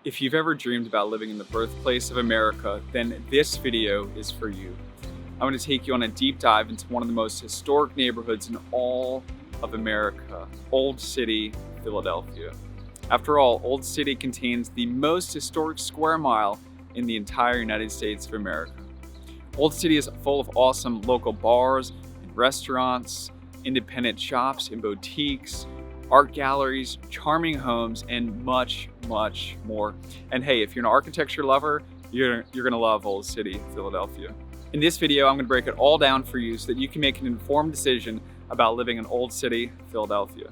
If you've ever dreamed about living in the birthplace of America, then this video is for you. I'm going to take you on a deep dive into one of the most historic neighborhoods in all of America, Old City, Philadelphia. After all, Old City contains the most historic square mile in the entire United States of America. Old City is full of awesome local bars and restaurants, independent shops and boutiques, art galleries, charming homes, and much, much more. And hey, if you're an architecture lover, you're gonna love Old City, Philadelphia. In this video, I'm gonna break it all down for you so that you can make an informed decision about living in Old City, Philadelphia.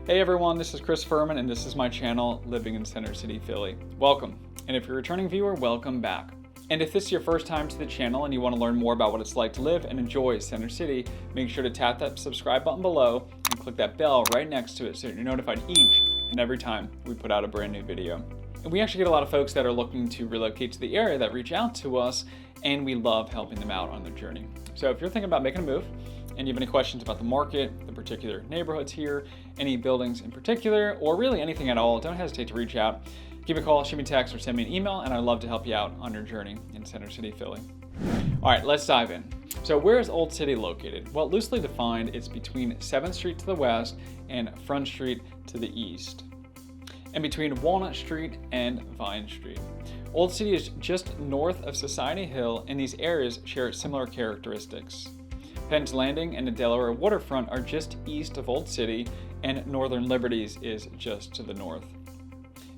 Hey everyone, this is Chris Fuhrman, and this is my channel, Living in Center City, Philly. Welcome. And if you're a returning viewer, welcome back. And if this is your first time to the channel and you want to learn more about what it's like to live and enjoy Center City, make sure to tap that subscribe button below and click that bell right next to it so you're notified each and every time we put out a brand new video. And we actually get a lot of folks that are looking to relocate to the area that reach out to us, and we love helping them out on their journey. So if you're thinking about making a move, and you have any questions about the market, the particular neighborhoods here, any buildings in particular, or really anything at all, don't hesitate to reach out. Give me a call, shoot me a text, or send me an email, and I'd love to help you out on your journey in Center City, Philly. All right, let's dive in. So where is Old City located? Well, loosely defined, it's between 7th Street to the west and Front Street to the east, and between Walnut Street and Vine Street. Old City is just north of Society Hill, and these areas share similar characteristics. Penn's Landing and the Delaware waterfront are just east of Old City, and Northern Liberties is just to the north.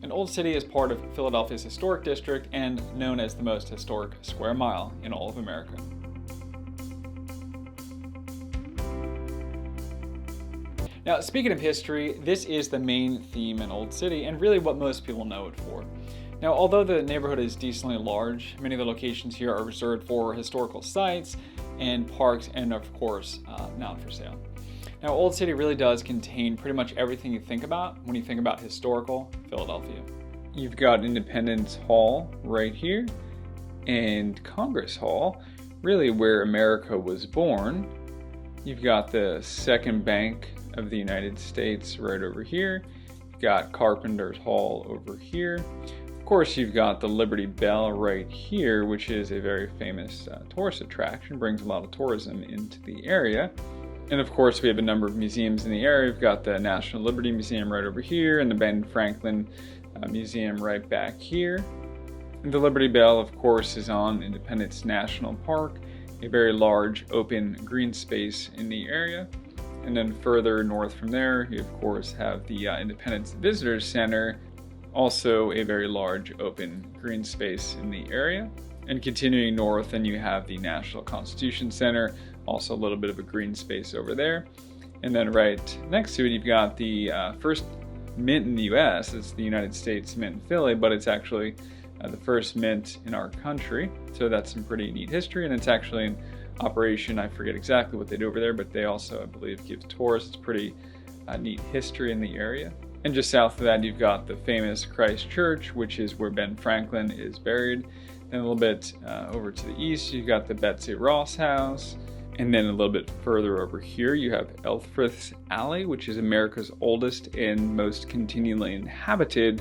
And Old City is part of Philadelphia's historic district and known as the most historic square mile in all of America. Now, speaking of history, this is the main theme in Old City and really what most people know it for. Now, although the neighborhood is decently large, many of the locations here are reserved for historical sites and parks, and of course, not for sale. Now, Old City really does contain pretty much everything you think about when you think about historical Philadelphia. You've got Independence Hall right here, and Congress Hall, really where America was born. You've got the Second Bank of the United States right over here. You've got Carpenter's Hall over here. Of course, you've got the Liberty Bell right here, which is a very famous tourist attraction, brings a lot of tourism into the area. And of course, we have a number of museums in the area. We've got the National Liberty Museum right over here, and the Ben Franklin Museum right back here. And the Liberty Bell, of course, is on Independence National Park, a very large open green space in the area. And then further north from there, you of course have the Independence Visitors Center, also a very large open green space in the area. And continuing north, then you have the National Constitution Center, also a little bit of a green space over there. And then right next to it, you've got the first mint in the US. It's the United States Mint in Philly, but it's actually the first mint in our country. So that's some pretty neat history, and it's actually in operation. I forget exactly what they do over there, but they also, I believe, give tourists pretty neat history in the area. And just south of that, you've got the famous Christ Church, which is where Ben Franklin is buried. And a little bit over to the east, you've got the Betsy Ross House. And then a little bit further over here, you have Elfreth's Alley, which is America's oldest and most continually inhabited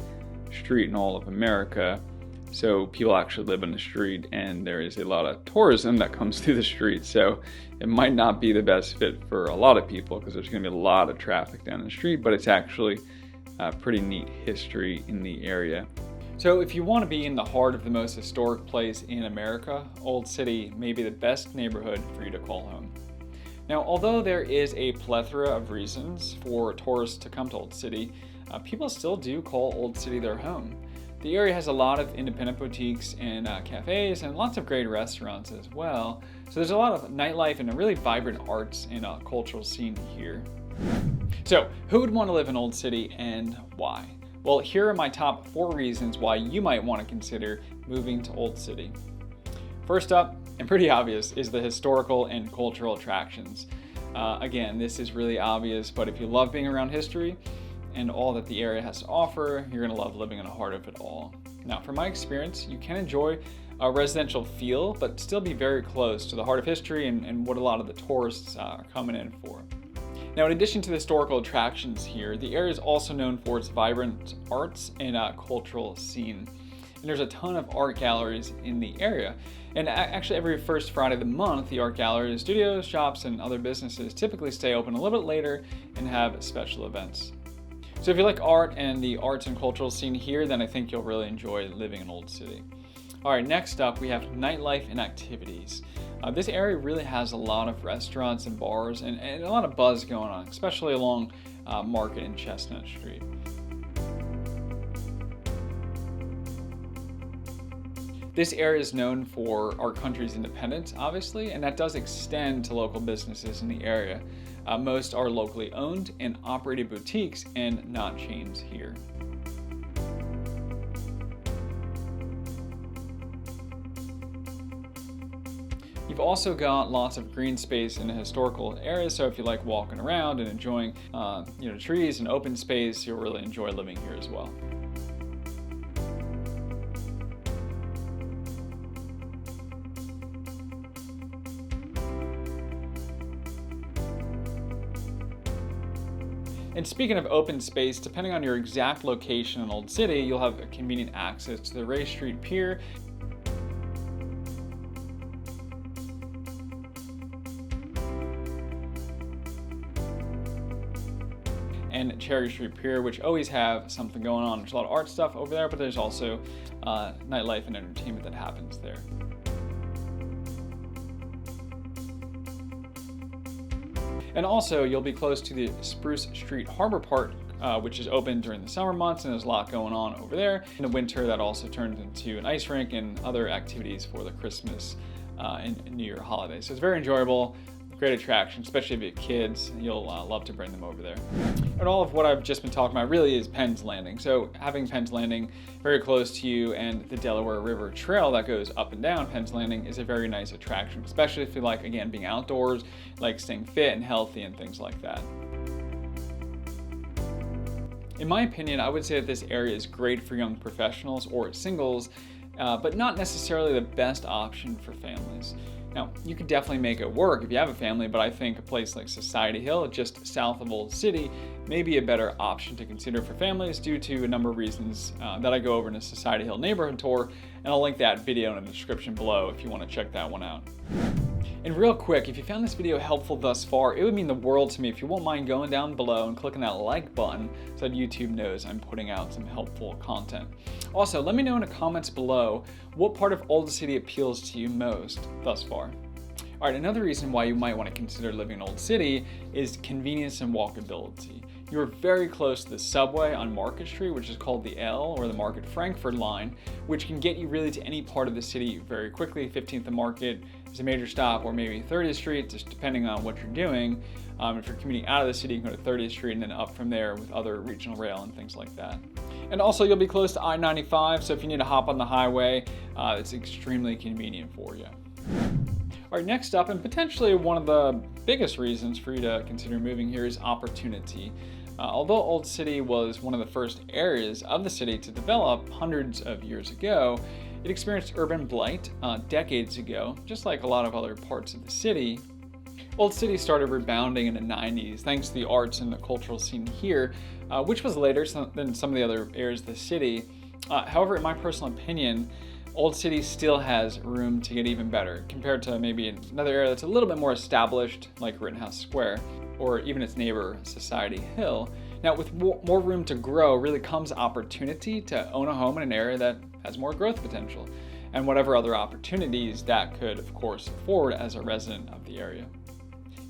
street in all of America. So people actually live on the street, and there is a lot of tourism that comes through the street. So it might not be the best fit for a lot of people because there's going to be a lot of traffic down the street, but it's actually pretty neat history in the area. So if you want to be in the heart of the most historic place in America, Old City may be the best neighborhood for you to call home. Now, although there is a plethora of reasons for tourists to come to Old City, people still do call Old City their home. The area has a lot of independent boutiques and cafes and lots of great restaurants as well. So there's a lot of nightlife and a really vibrant arts and cultural scene here. So who would want to live in Old City and why? Well, here are my top 4 reasons why you might want to consider moving to Old City. First up, and pretty obvious, is the historical and cultural attractions. Again, this is really obvious, but if you love being around history and all that the area has to offer, you're going to love living in the heart of it all. Now, from my experience, you can enjoy a residential feel, but still be very close to the heart of history and what a lot of the tourists are coming in for. Now, in addition to the historical attractions here, the area is also known for its vibrant arts and cultural scene. And there's a ton of art galleries in the area. And actually, every first Friday of the month, the art galleries, studios, shops, and other businesses typically stay open a little bit later and have special events. So if you like art and the arts and cultural scene here, then I think you'll really enjoy living in Old City. All right, next up, we have nightlife and activities. This area really has a lot of restaurants and bars and a lot of buzz going on, especially along Market and Chestnut Street. This area is known for our country's independence, obviously, and that does extend to local businesses in the area. Most are locally owned and operated boutiques and not chains here. You've also got lots of green space in the historical area, so if you like walking around and enjoying trees and open space, you'll really enjoy living here as well. And speaking of open space, depending on your exact location in Old City, you'll have a convenient access to the Ray Street Pier and Cherry Street Pier, which always have something going on. There's a lot of art stuff over there, but there's also nightlife and entertainment that happens there. And also, you'll be close to the Spruce Street Harbor Park, which is open during the summer months, and there's a lot going on over there. In the winter, that also turns into an ice rink and other activities for the Christmas and New Year holidays. So it's very enjoyable. Great attraction, especially if you have kids. You'll love to bring them over there. And all of what I've just been talking about really is Penn's Landing. So having Penn's Landing very close to you and the Delaware River Trail that goes up and down Penn's Landing is a very nice attraction, especially if you like, again, being outdoors, like staying fit and healthy and things like that. In my opinion, I would say that this area is great for young professionals or singles, but not necessarily the best option for families. Now, you could definitely make it work if you have a family, but I think a place like Society Hill, just south of Old City, may be a better option to consider for families due to a number of reasons that I go over in a Society Hill neighborhood tour, and I'll link that video in the description below if you want to check that one out. And real quick, if you found this video helpful thus far, it would mean the world to me if you won't mind going down below and clicking that like button so that YouTube knows I'm putting out some helpful content. Also, let me know in the comments below what part of Old City appeals to you most thus far. All right, another reason why you might want to consider living in Old City is convenience and walkability. You're very close to the subway on Market Street, which is called the L or the Market Frankford line, which can get you really to any part of the city very quickly. 15th and Market is a major stop, or maybe 30th Street, just depending on what you're doing. If you're commuting out of the city, you can go to 30th Street and then up from there with other regional rail and things like that. And also, you'll be close to I-95, so if you need to hop on the highway, it's extremely convenient for you. All right, next up, and potentially one of the biggest reasons for you to consider moving here is opportunity. Although Old City was one of the first areas of the city to develop hundreds of years ago, it experienced urban blight decades ago, just like a lot of other parts of the city. Old City started rebounding in the 90s thanks to the arts and the cultural scene here, which was later than some of the other areas of the city. However, in my personal opinion, Old City still has room to get even better compared to maybe another area that's a little bit more established, like Rittenhouse Square, or even its neighbor, Society Hill. Now, with more room to grow really comes opportunity to own a home in an area that has more growth potential, and whatever other opportunities that could, of course, afford as a resident of the area.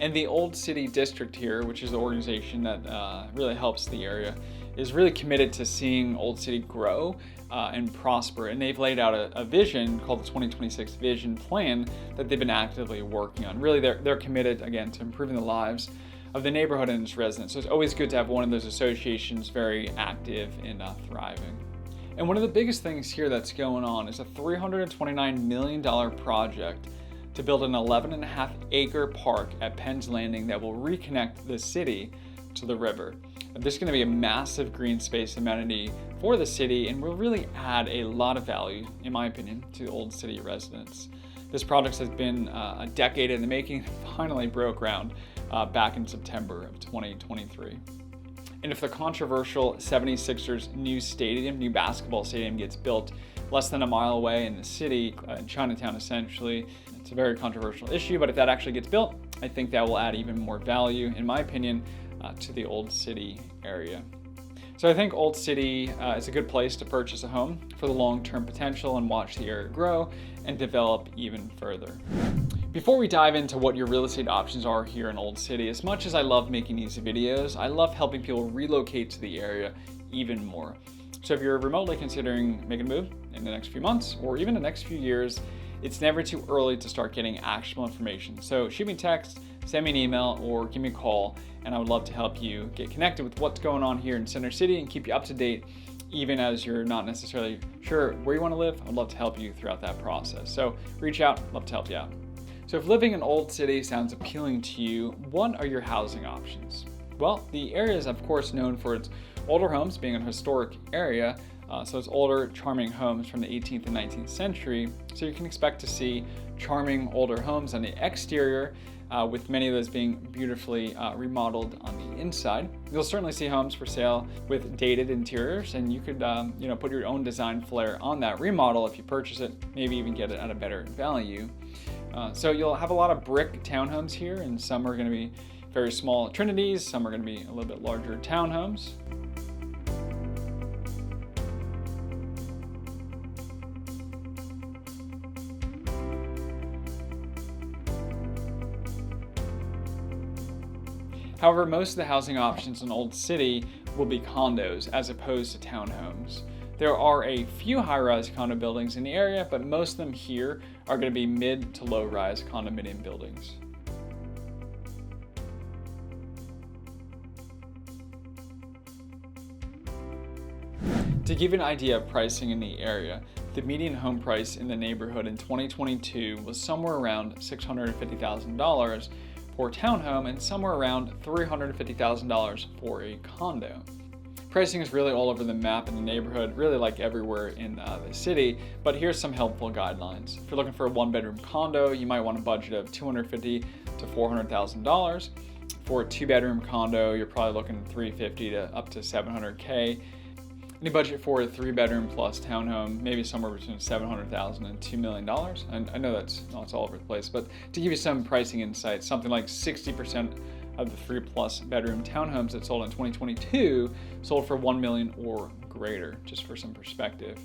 And the Old City District here, which is the organization that really helps the area, is really committed to seeing Old City grow and prosper. And they've laid out a vision called the 2026 Vision Plan that they've been actively working on. Really, they're committed, again, to improving the lives of the neighborhood and its residents. So it's always good to have one of those associations very active and thriving. And one of the biggest things here that's going on is a $329 million project to build an 11.5-acre park at Penn's Landing that will reconnect the city to the river. This is going to be a massive green space amenity for the city and will really add a lot of value, in my opinion, to Old City residents. This project has been a decade in the making and finally broke ground back in September of 2023. And if the controversial 76ers new basketball stadium gets built less than a mile away in the city, in Chinatown essentially, it's a very controversial issue, but if that actually gets built, I think that will add even more value, in my opinion, to the Old City area. So I think Old City is a good place to purchase a home for the long-term potential and watch the area grow and develop even further. Before we dive into what your real estate options are here in Old City, as much as I love making these videos, I love helping people relocate to the area even more. So if you're remotely considering making a move in the next few months or even the next few years, it's never too early to start getting actionable information. So shoot me a text, send me an email, or give me a call, and I would love to help you get connected with what's going on here in Center City and keep you up to date, even as you're not necessarily sure where you want to live. I'd love to help you throughout that process. So reach out, love to help you out. So if living in Old City sounds appealing to you, what are your housing options? Well, the area is of course known for its older homes, being a historic area, so it's older, charming homes from the 18th and 19th century. So you can expect to see charming older homes on the exterior, with many of those being beautifully remodeled on the inside. You'll certainly see homes for sale with dated interiors, and you could put your own design flair on that remodel if you purchase it, maybe even get it at a better value. So you'll have a lot of brick townhomes here, and some are going to be very small trinities, some are going to be a little bit larger townhomes. However, most of the housing options in Old City will be condos as opposed to townhomes. There are a few high-rise condo buildings in the area, but most of them here are going to be mid to low-rise condominium buildings. To give you an idea of pricing in the area, the median home price in the neighborhood in 2022 was somewhere around $650,000 for a townhome and somewhere around $350,000 for a condo. Pricing is really all over the map in the neighborhood, really like everywhere in the city, but here's some helpful guidelines. If you're looking for a one-bedroom condo, you might want a budget of $250,000 to $400,000. For a two-bedroom condo, you're probably looking at $350,000 to up to $700,000. Any budget for a three-bedroom plus townhome, maybe somewhere between $700,000 and $2 million. And I know that's all over the place, but to give you some pricing insights, something like 60% of the 3+ bedroom townhomes that sold in 2022 sold for $1 million or greater, just for some perspective.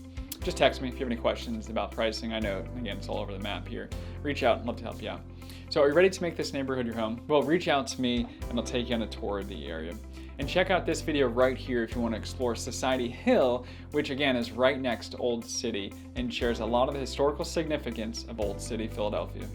Just text me if you have any questions about pricing. I know, again, it's all over the map here. Reach out, I'd love to help you out. So are you ready to make this neighborhood your home? Well, reach out to me and I'll take you on a tour of the area. And check out this video right here if you want to explore Society Hill, which again is right next to Old City and shares a lot of the historical significance of Old City, Philadelphia.